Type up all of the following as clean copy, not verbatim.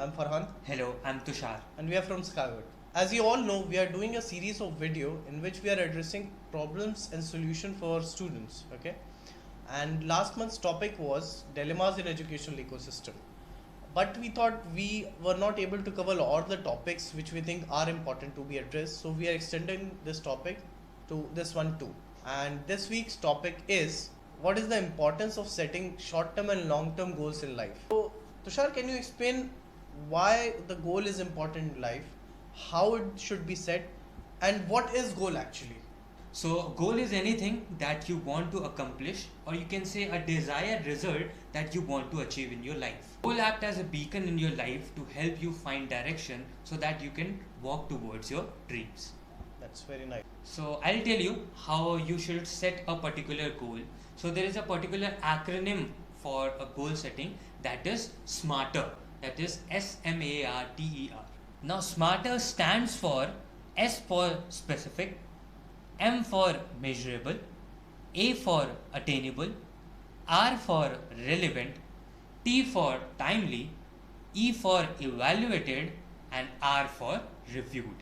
I'm Farhan Hello, I'm Tushar. and we are from Skyward. As you all know, we are doing a series of video in which we are addressing problems and solution for students. Okay, and last month's topic was dilemmas in educational ecosystem. But we thought we were not able to cover all the topics which we think are important to be addressed, so we are extending this topic to this one too. And this week's topic is what is the importance of setting short-term and long-term goals in life. So, Tushar, can you explain why the goal is important in life, how it should be set, and what is goal actually? So, goal is anything that you want to accomplish, or you can say a desired result that you want to achieve in your life. Goal act as a beacon in your life to help you find direction so that you can walk towards your dreams. That's very nice. So, I'll tell you how you should set a particular goal. So, there is a particular acronym for a goal setting that is SMARTER. That is SMARTER. Now, SMARTER stands for S for specific, M for measurable, A for attainable, R for relevant, T for timely, E for evaluated, and R for reviewed.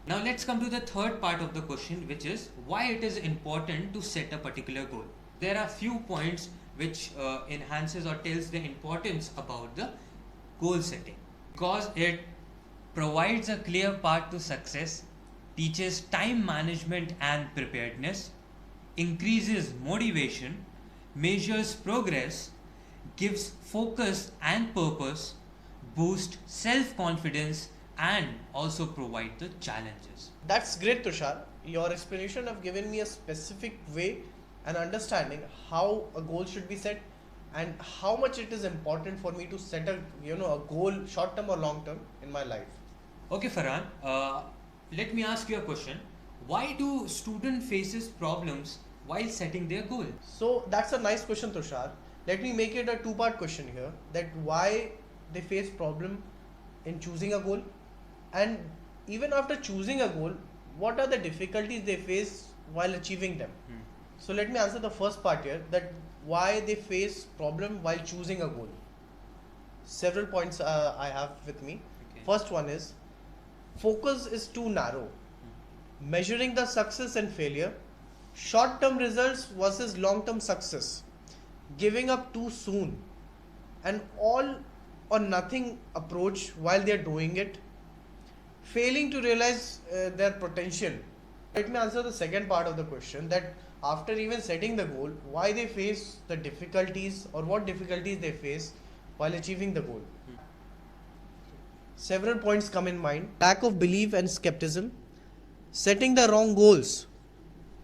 Now let's come to the third part of the question, which is why it is important to set a particular goal. There are few points which enhances or tells the importance about the goal setting, because it provides a clear path to success, teaches time management and preparedness, increases motivation, measures progress, gives focus and purpose, boosts self-confidence, and also provide the challenges. That's great, Tushar. Your explanation have given me a specific way and understanding how a goal should be set and how much it is important for me to set a goal, short term or long term, in my life. Okay, Farhan, let me ask you a question. Why do student faces problems while setting their goal? So that's a nice question, Tushar. Let me make it a two-part question here. That why they face problem in choosing a goal, and even after choosing a goal, what are the difficulties they face while achieving them. So let me answer the first part here. That why they face problem while choosing a goal. Several points I have with me. Okay. First one is focus is too narrow. Measuring the success and failure, short term results versus long term success, giving up too soon, an all or nothing approach while they are doing it, failing to realize their potential. Let me answer the second part of the question, that after even setting the goal, why they face the difficulties or what difficulties they face while achieving the goal. Several points come in mind: lack of belief and skepticism, setting the wrong goals,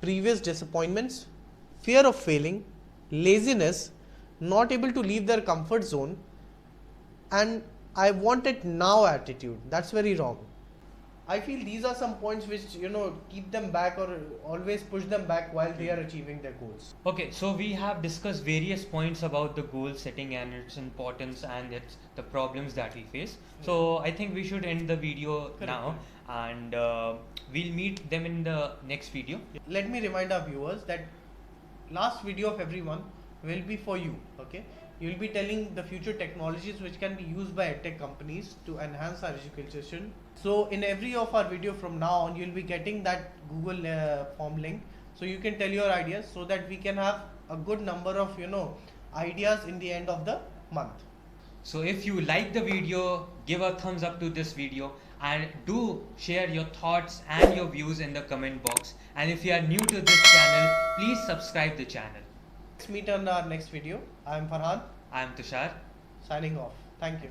previous disappointments, fear of failing, laziness, not able to leave their comfort zone, and I want it now attitude. That's very wrong. I feel these are some points which keep them back or always push them back while they are achieving their goals. Okay, so we have discussed various points about the goal setting and its importance and the problems that we face. So I think we should end the video now, and we'll meet them in the next video. Let me remind our viewers that last video of everyone will be for you. Okay, you will be telling the future technologies which can be used by edtech companies to enhance our education. So in every of our video from now on, you'll be getting that Google form link, so you can tell your ideas so that we can have a good number of ideas in the end of the month. So if you like the video, give a thumbs up to this video, and do share your thoughts and your views in the comment box. And if you are new to this channel, please subscribe the channel. Let's meet on our next video. I am Farhan, I am Tushar. signing off. Thank you.